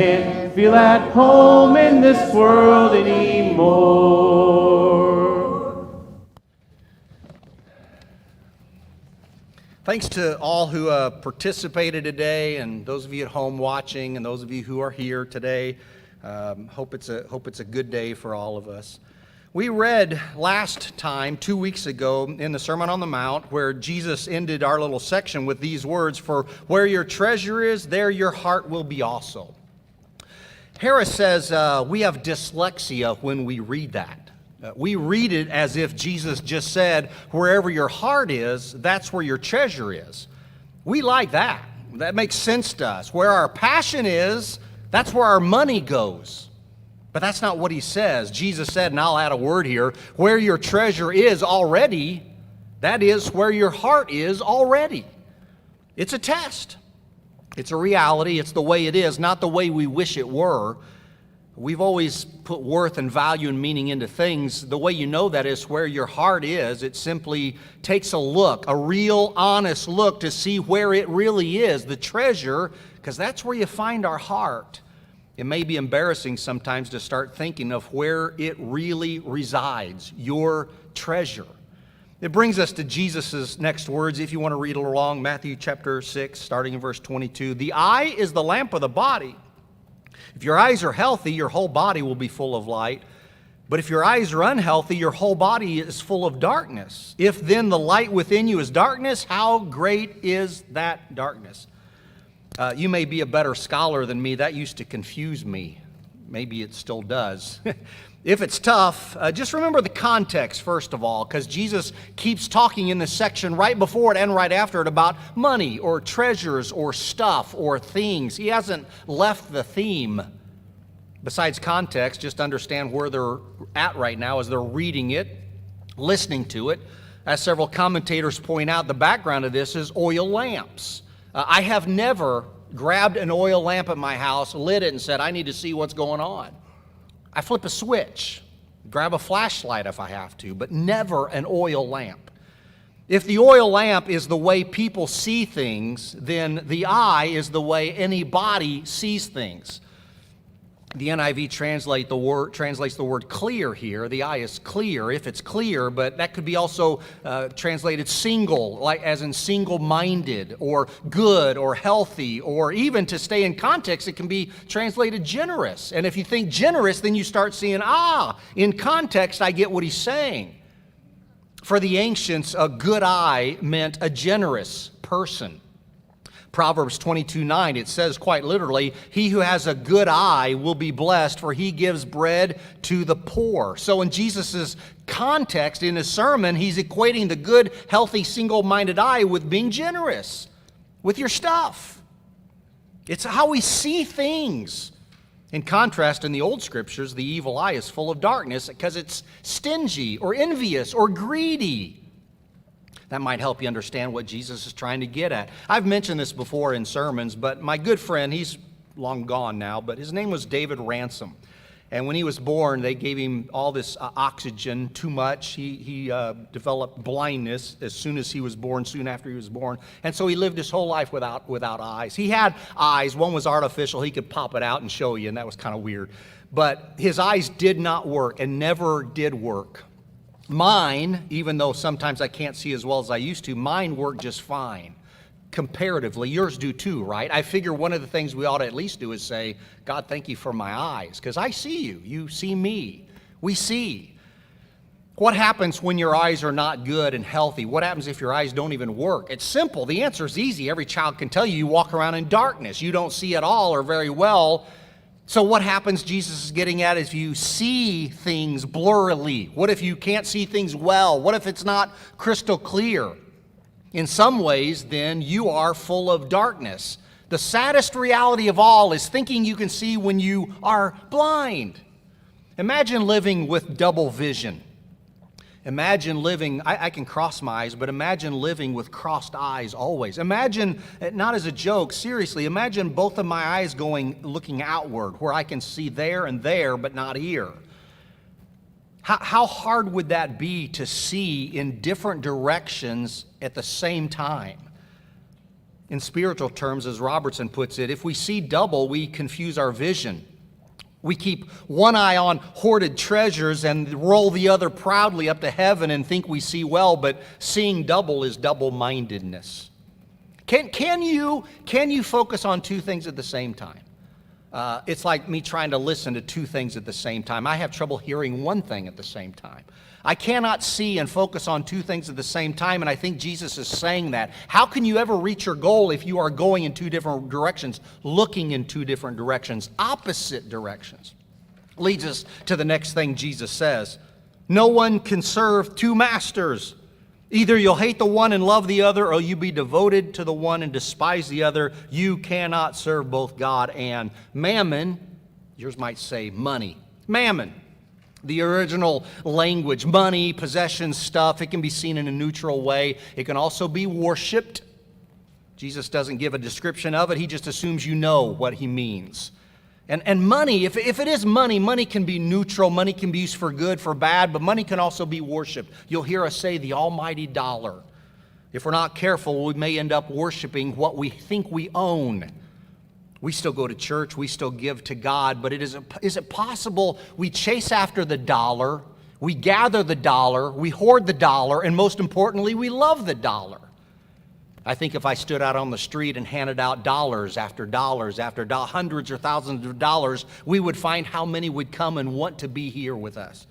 Can't feel at home in this world anymore. Thanks to all who participated today, and those of you at home watching, and those of you who are here today. Hope it's a good day for all of us. We read last time, 2 weeks ago, in the Sermon on the Mount, where Jesus ended our little section with these words, "For where your treasure is, there your heart will be also." Harris says we have dyslexia when we read that. We read it as if Jesus just said, wherever your heart is, that's where your treasure is. We like that. That makes sense to us. Where our passion is, that's where our money goes. But that's not what he says. Jesus said, and I'll add a word here, where your treasure is already, that is where your heart is already. It's a test. It's a reality. It's the way it is, not the way we wish it were. We've always put worth and value and meaning into things. The way you know that is where your heart is. It simply takes a look, a real, honest look to see where it really is, the treasure, because that's where you find our heart. It may be embarrassing sometimes to start thinking of where it really resides, your treasure. It brings us to Jesus' next words, if you want to read along, Matthew chapter 6, starting in verse 22. The eye is the lamp of the body. If your eyes are healthy, your whole body will be full of light. But if your eyes are unhealthy, your whole body is full of darkness. If then the light within you is darkness, how great is that darkness? You may be a better scholar than me. That used to confuse me. Maybe it still does. If it's tough, just remember the context, first of all, because Jesus keeps talking in this section right before it and right after it about money or treasures or stuff or things. He hasn't left the theme. Besides context, just understand where they're at right now as they're reading it, listening to it. As several commentators point out, the background of this is oil lamps. I have never grabbed an oil lamp at my house, lit it, and said, I need to see what's going on. I flip a switch, grab a flashlight if I have to, but never an oil lamp. If the oil lamp is the way people see things, then the eye is the way any body sees things. The NIV translates the word clear here. The eye is clear, if it's clear, but that could be also translated single, like as in single-minded, or good, or healthy, or even to stay in context, it can be translated generous. And if you think generous, then you start seeing, in context, I get what he's saying. For the ancients, a good eye meant a generous person. Proverbs 22:9, it says quite literally, he who has a good eye will be blessed, for he gives bread to the poor. So in Jesus' context, in his sermon, he's equating the good, healthy, single-minded eye with being generous with your stuff. It's how we see things. In contrast, in the old scriptures, the evil eye is full of darkness because it's stingy or envious or greedy. That might help you understand what Jesus is trying to get at. I've mentioned this before in sermons, but my good friend, he's long gone now, but his name was David Ransom. And when he was born, they gave him all this oxygen, too much. He developed blindness as soon as he was born, soon after he was born. And so he lived his whole life without eyes. He had eyes. One was artificial. He could pop it out and show you, and that was kind of weird. But his eyes did not work and never did work. Mine, even though sometimes I can't see as well as I used to, mine work just fine. Comparatively, yours do too, right? I figure one of the things we ought to at least do is say, God, thank you for my eyes, because I see you. You see me. We see. What happens when your eyes are not good and healthy? What happens if your eyes don't even work? It's simple. The answer is easy. Every child can tell you, you walk around in darkness. You don't see at all or very well. So what happens, Jesus is getting at, is you see things blurrily. What if you can't see things well? What if it's not crystal clear? In some ways, then, you are full of darkness. The saddest reality of all is thinking you can see when you are blind. Imagine living with double vision. Imagine living, I can cross my eyes, but imagine living with crossed eyes always. Imagine, not as a joke, seriously, imagine both of my eyes looking outward, where I can see there and there, but not here. How hard would that be to see in different directions at the same time? In spiritual terms, as Robertson puts it, if we see double, we confuse our vision. We keep one eye on hoarded treasures and roll the other proudly up to heaven and think we see well, but seeing double is double-mindedness. Can you focus on two things at the same time? It's like me trying to listen to two things at the same time. I have trouble hearing one thing at the same time. I cannot see and focus on two things at the same time, and I think Jesus is saying that. How can you ever reach your goal if you are going in two different directions, looking in two different directions, opposite directions? Leads us to the next thing Jesus says. No one can serve two masters. Either you'll hate the one and love the other, or you'll be devoted to the one and despise the other. You cannot serve both God and mammon. Yours might say money. Mammon. The original language, money, possessions, stuff, it can be seen in a neutral way. It can also be worshiped. Jesus doesn't give a description of it. He just assumes you know what he means. And money, if it is money, money can be neutral. Money can be used for good, for bad, but money can also be worshiped. You'll hear us say the almighty dollar. If we're not careful, we may end up worshiping what we think we own. We still go to church, we still give to God, but is it possible we chase after the dollar, we gather the dollar, we hoard the dollar, and most importantly, we love the dollar? I think if I stood out on the street and handed out dollars after hundreds or thousands of dollars, we would find how many would come and want to be here with us.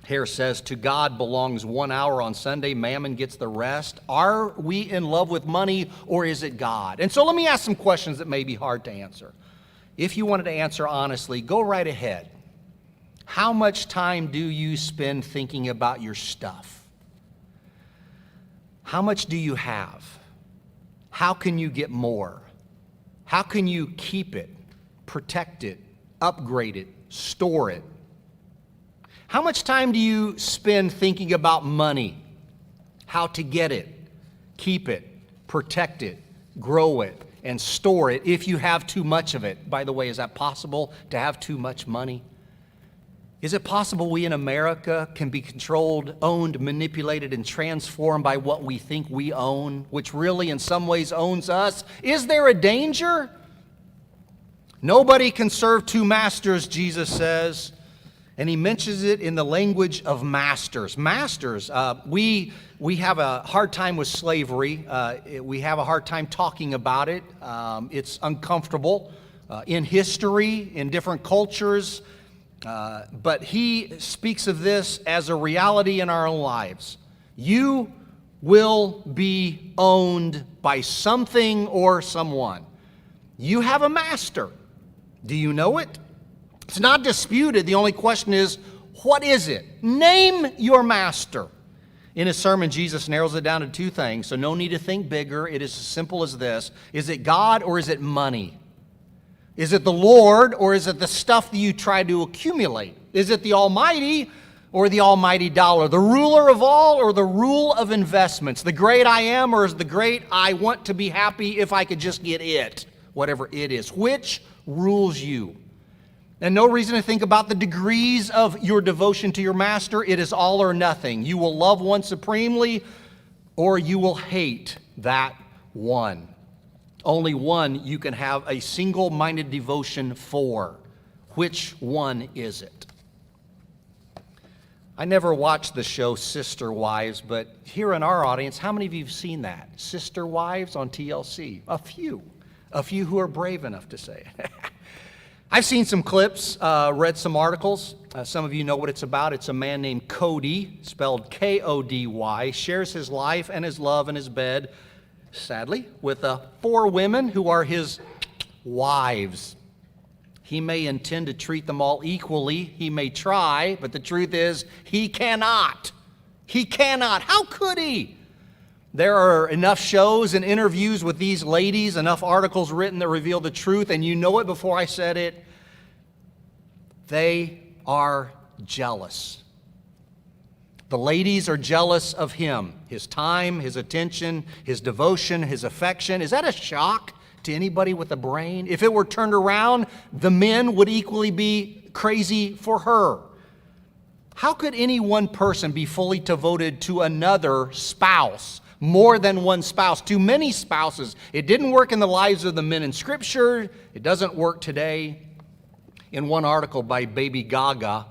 Hare says, to God belongs 1 hour on Sunday, mammon gets the rest. Are we in love with money, or is it God? And so let me ask some questions that may be hard to answer. If you wanted to answer honestly, go right ahead. How much time do you spend thinking about your stuff? How much do you have? How can you get more? How can you keep it, protect it, upgrade it, store it? How much time do you spend thinking about money? How to get it, keep it, protect it, grow it, and store it if you have too much of it? By the way, is that possible to have too much money? Is it possible we in America can be controlled, owned, manipulated, and transformed by what we think we own, which really in some ways owns us? Is there a danger? Nobody can serve two masters, Jesus says. And he mentions it in the language of masters. Masters, we have a hard time with slavery. We have a hard time talking about it. It's uncomfortable in history, in different cultures. But he speaks of this as a reality in our own lives. You will be owned by something or someone. You have a master. Do you know it? It's not disputed. The only question is, what is it? Name your master. In his sermon, Jesus narrows it down to two things, so no need to think bigger. It is as simple as this. Is it God or is it money? Is it the Lord or is it the stuff that you try to accumulate? Is it the Almighty or the almighty dollar? The ruler of all or the rule of investments? The great I am or is the great I want to be happy if I could just get it, whatever it is? Which rules you? And no reason to think about the degrees of your devotion to your master. It is all or nothing. You will love one supremely or you will hate that one. Only one you can have a single-minded devotion for. Which one is it? I never watched the show Sister Wives, but here in our audience, how many of you have seen that? Sister Wives on TLC? A few who are brave enough to say it. I've seen some clips, read some articles. Some of you know what it's about. It's a man named Cody, spelled K-O-D-Y, shares his life and his love in his bed, sadly, with 4 women who are his wives. He may intend to treat them all equally. He may try, but the truth is, he cannot. He cannot. How could he? There are enough shows and interviews with these ladies, enough articles written that reveal the truth, and you know it before I said it. They are jealous. The ladies are jealous of him, his time, his attention, his devotion, his affection. Is that a shock to anybody with a brain? If it were turned around, the men would equally be crazy for her. How could any one person be fully devoted to another spouse, more than one spouse, too many spouses. It didn't work in the lives of the men in Scripture. It doesn't work today. In one article by Baby Gaga,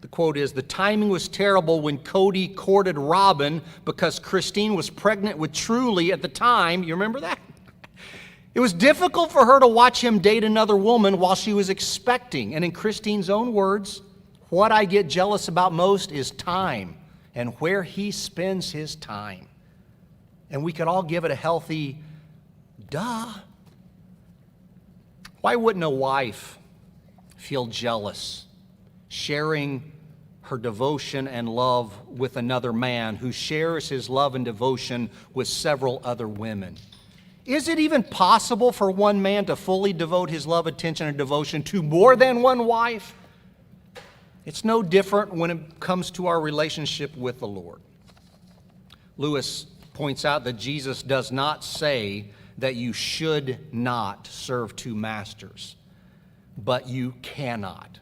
the quote is, "The timing was terrible when Cody courted Robin because Christine was pregnant with Truly at the time." You remember that? It was difficult for her to watch him date another woman while she was expecting. And in Christine's own words, "What I get jealous about most is time and where he spends his time." And we could all give it a healthy duh. Why wouldn't a wife feel jealous sharing her devotion and love with another man who shares his love and devotion with several other women? Is it even possible for one man to fully devote his love, attention, and devotion to more than one wife? It's no different when it comes to our relationship with the Lord. Lewis points out that Jesus does not say that you should not serve two masters, but you cannot.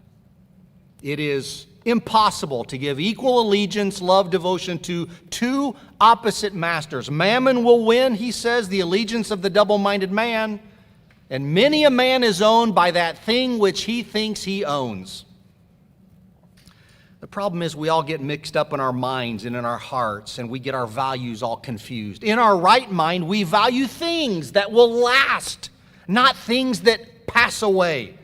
It is impossible to give equal allegiance, love, devotion to two opposite masters. Mammon will win, he says, the allegiance of the double-minded man, and many a man is owned by that thing which he thinks he owns. The problem is we all get mixed up in our minds and in our hearts, and we get our values all confused. In our right mind, we value things that will last, not things that pass away.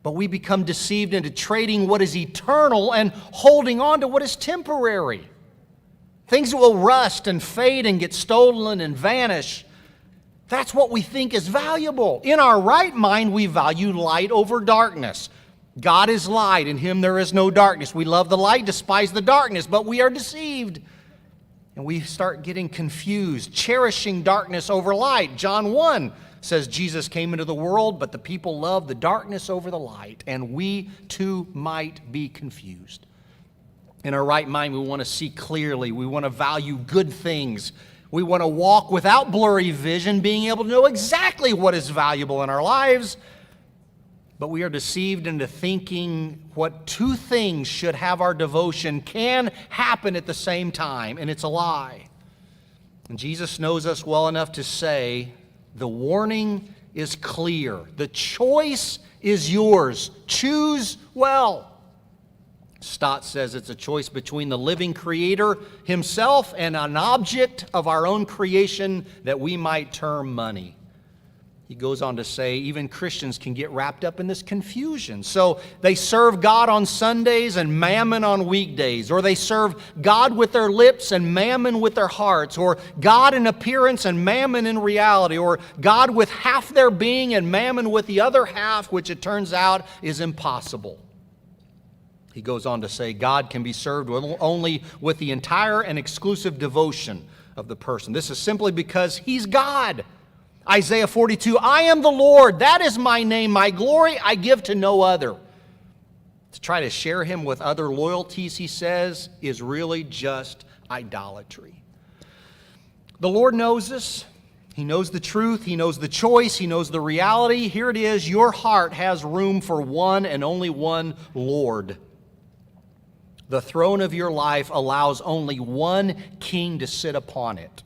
But we become deceived into trading what is eternal and holding on to what is temporary. Things that will rust and fade and get stolen and vanish. That's what we think is valuable. In our right mind, we value light over darkness. God is light, in him there is no darkness. We love the light, despise the darkness, but we are deceived. And we start getting confused, cherishing darkness over light. John 1 says Jesus came into the world, but the people loved the darkness over the light, and we too might be confused. In our right mind, we want to see clearly. We want to value good things. We want to walk without blurry vision, being able to know exactly what is valuable in our lives. But we are deceived into thinking what two things should have our devotion can happen at the same time, and it's a lie. And Jesus knows us well enough to say, the warning is clear. The choice is yours. Choose well. Stott says it's a choice between the living Creator himself and an object of our own creation that we might term money. He goes on to say even Christians can get wrapped up in this confusion. So they serve God on Sundays and mammon on weekdays, or they serve God with their lips and mammon with their hearts, or God in appearance and mammon in reality, or God with half their being and mammon with the other half, which it turns out is impossible. He goes on to say God can be served only with the entire and exclusive devotion of the person. This is simply because He's God. Isaiah 42, I am the Lord, that is my name, my glory I give to no other. To try to share Him with other loyalties, he says, is really just idolatry. The Lord knows us. He knows the truth. He knows the choice. He knows the reality. Here it is. Your heart has room for one and only one Lord. The throne of your life allows only one king to sit upon it.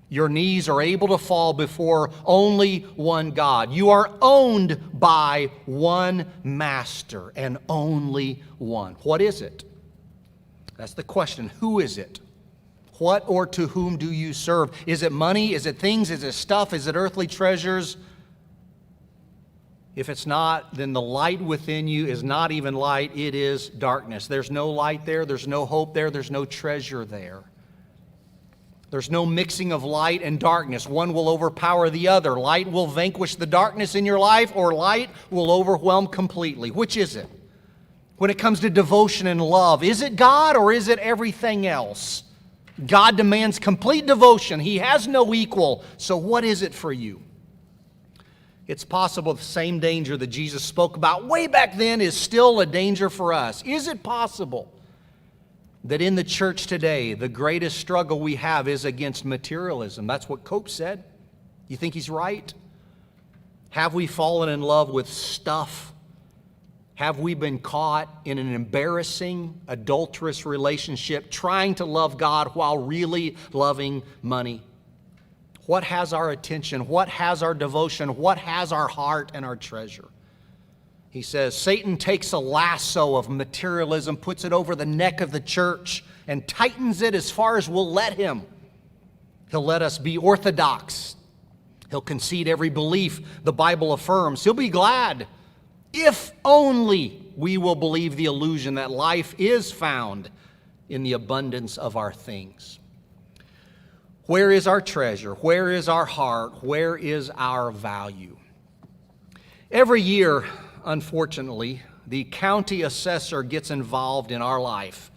Your knees are able to fall before only one God. You are owned by one master and only one. What is it? That's the question. Who is it? What or to whom do you serve? Is it money? Is it things? Is it stuff? Is it earthly treasures? If it's not, then the light within you is not even light. It is darkness. There's no light there. There's no hope there. There's no treasure there. There's no mixing of light and darkness. One will overpower the other. Light will vanquish the darkness in your life, or light will overwhelm completely. Which is it? When it comes to devotion and love, is it God or is it everything else? God demands complete devotion. He has no equal. So what is it for you? It's possible the same danger that Jesus spoke about way back then is still a danger for us. Is it possible that in the church today, the greatest struggle we have is against materialism? That's what Cope said. You think he's right? Have we fallen in love with stuff? Have we been caught in an embarrassing, adulterous relationship trying to love God while really loving money? What has our attention? What has our devotion? What has our heart and our treasure? He says, Satan takes a lasso of materialism, puts it over the neck of the church, and tightens it as far as we'll let him. He'll let us be orthodox. He'll concede every belief the Bible affirms. He'll be glad if only we will believe the illusion that life is found in the abundance of our things. Where is our treasure? Where is our heart? Where is our value? Every year, unfortunately, the county assessor gets involved in our life.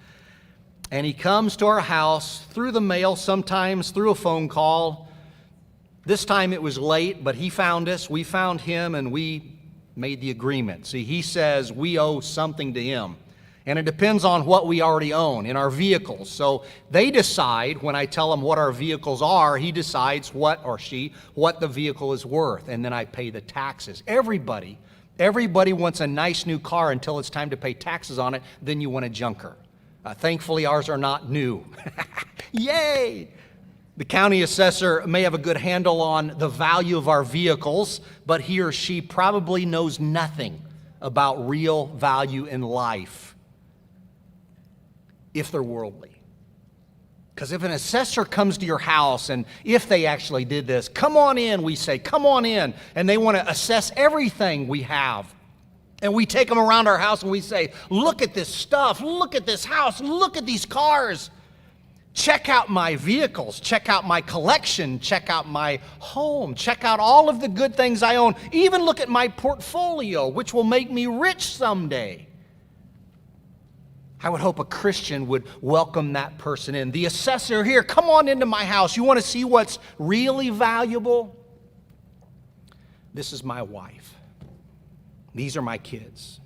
And he comes to our house through the mail, sometimes through a phone call. This time it was late, but he found us, we found him, and we made the agreement. See, he says we owe something to him. And it depends on what we already own in our vehicles. So they decide, when I tell them what our vehicles are, he decides what the vehicle is worth. And then I pay the taxes. Everybody wants a nice new car until it's time to pay taxes on it. Then you want a junker. Thankfully, ours are not new. Yay! The county assessor may have a good handle on the value of our vehicles, but he or she probably knows nothing about real value in life if they're worldly. Because if an assessor comes to your house, and if they actually did this, come on in, we say, come on in, and they want to assess everything we have. And we take them around our house and we say, look at this stuff, look at this house, look at these cars. Check out my vehicles, check out my collection, check out my home, check out all of the good things I own. Even look at my portfolio, which will make me rich someday. I would hope a Christian would welcome that person in. The assessor here, come on into my house. You want to see what's really valuable? This is my wife. These are my kids.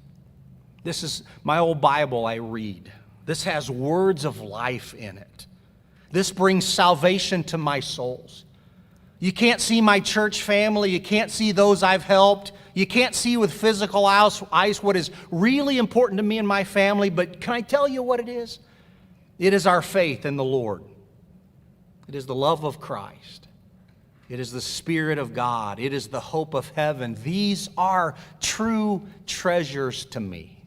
This is my old Bible I read. This has words of life in it. This brings salvation to my souls. You can't see my church family. You can't see those I've helped. You can't see with physical eyes what is really important to me and my family, but can I tell you what it is? It is our faith in the Lord. It is the love of Christ. It is the Spirit of God. It is the hope of heaven. These are true treasures to me.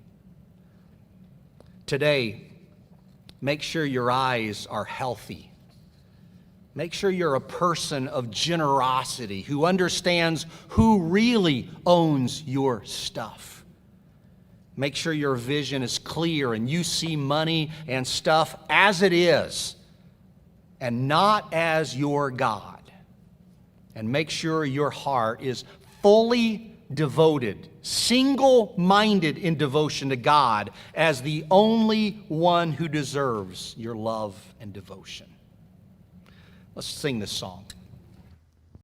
Today, make sure your eyes are healthy. Make sure you're a person of generosity who understands who really owns your stuff. Make sure your vision is clear and you see money and stuff as it is and not as your God. And make sure your heart is fully devoted, single-minded in devotion to God as the only one who deserves your love and devotion. Let's sing this song.